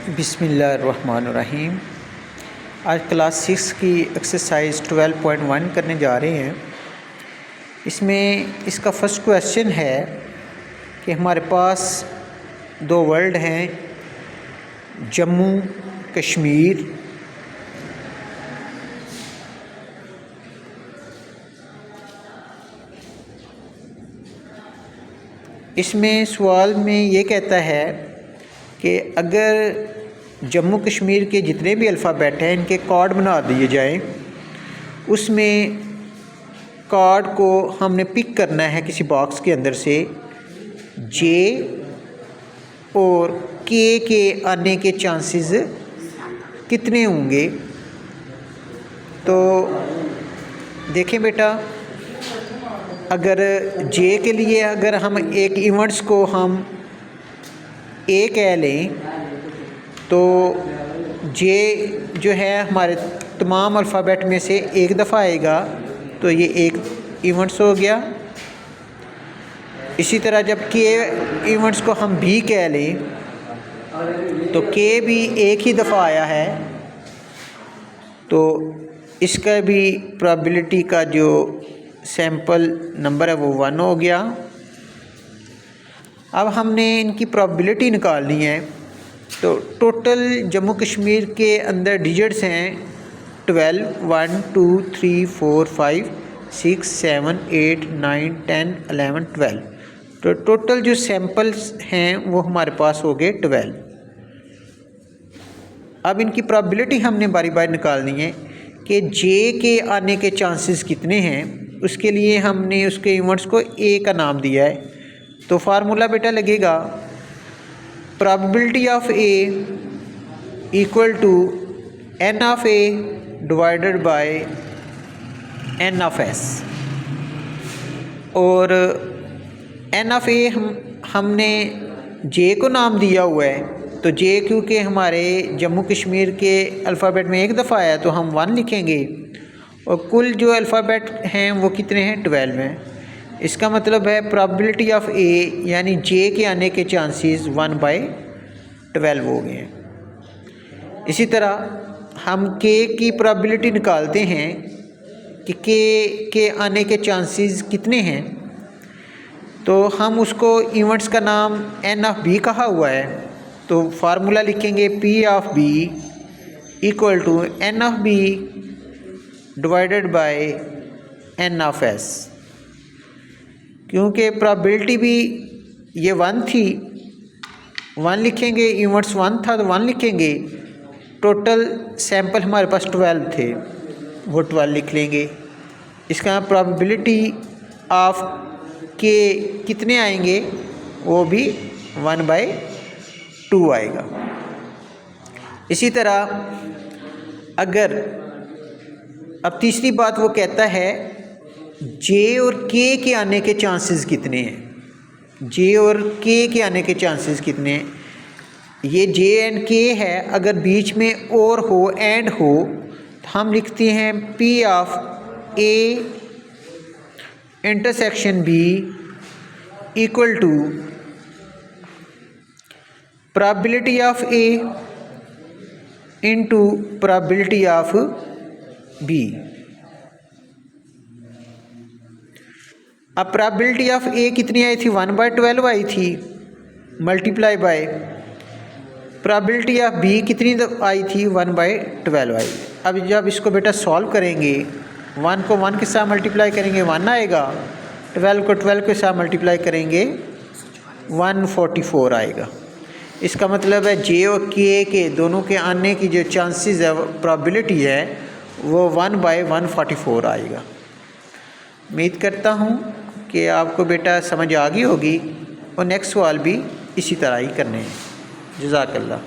बिस्मिल्लाहिर्रहमानिर्रहीम। आज क्लास 6 की एक्सरसाइज 12.1 करने जा रहे हैं। इसमें इसका फर्स्ट क्वेश्चन है कि हमारे पास दो वर्ड हैं, जम्मू कश्मीर इसमें सवाल में ये कहता है कि अगर जम्मू कश्मीर के जितने भी अल्फ़ाबेट हैं इनके कार्ड बना दिए जाएं, उसमें कार्ड को हमने पिक करना है किसी बॉक्स के अंदर से। जे और के आने के चांसेस कितने होंगे? तो देखें बेटा, अगर जे के लिए अगर हम एक इवेंट्स को हम ए कह लें तो जे जो है हमारे तमाम अल्फ़ाबेट में से एक दफ़ा आएगा, तो ये एक इवेंट्स हो गया। इसी तरह जब के इवेंट्स को हम भी कह लें तो के भी एक ही दफ़ा आया है, तो इसका भी प्रोबेबिलिटी का जो सैंपल नंबर है वो 1 हो गया। अब हमने इनकी प्रोबेबिलिटी निकालनी है। तो टोटल जम्मू कश्मीर के अंदर डिजिट्स हैं 12, 1 2 3 4 5 6 7 8 9 10 11 12। तो टोटल जो सैंपल्स हैं वो हमारे पास हो गए 12। अब इनकी प्रोबेबिलिटी हमने बारी बारी निकालनी है कि जे के आने के चांसेस कितने हैं। उसके लिए हमने उसके इवेंट्स को ए का नाम दिया है। तो फार्मूला बेटा लगेगा probability of A equal to N of A divided by N of S. और एन ऑफ ए हमने जे को नाम दिया हुआ है, तो जे क्योंकि हमारे जम्मू कश्मीर के अल्फ़ाबेट में एक दफ़ा आया तो हम 1 लिखेंगे, और कुल जो अल्फ़ाबेट हैं वो कितने हैं? 12 हैं। इसका मतलब है प्रोबेबिलिटी ऑफ ए यानी जे के आने के चांसेस 1/12 हो गए हैं। इसी तरह हम के की प्रोबेबिलिटी निकालते हैं कि के आने के चांसेस कितने हैं। तो हम उसको इवेंट्स का नाम एन ऑफ बी कहा हुआ है, तो फार्मूला लिखेंगे P of B equal to N of B divided by N of S. क्योंकि प्रोबेबिलिटी भी ये 1 थी, 1 लिखेंगे, इवेंट्स 1 था तो 1 लिखेंगे। टोटल सैंपल हमारे पास 12 थे, वो 12 लिख लेंगे। इसका प्रोबेबिलिटी ऑफ के कितने आएंगे? वो भी 1/2 आएगा। इसी तरह अगर अब तीसरी बात वो कहता है जे और के आने के चांसेस कितने हैं। जे और के आने के चांसेस कितने हैं? ये जे एंड के है, अगर बीच में और हो एंड हो तो हम लिखते हैं P of A intersection B equal to probability of A into probability of B. अब प्रोबेबिलिटी ऑफ ए कितनी आई थी? 1/12 आई थी, multiply by probability of B कितनी आई थी? 1/12 आई। अब जब इसको बेटा सॉल्व करेंगे, 1 को 1 के साथ मल्टीप्लाई करेंगे 1 आएगा, 12 को 12 के साथ मल्टीप्लाई करेंगे 144 आएगा। इसका मतलब है जे और के दोनों के आने की जो चांसेस है, प्रोबेबिलिटी है, वो 1/144 आएगा। उम्मीद करता हूँ कि आपको बेटा समझ आ गई होगी, और नेक्स्ट सवाल भी इसी तरह ही करने हैं। जज़ाकल्लाह।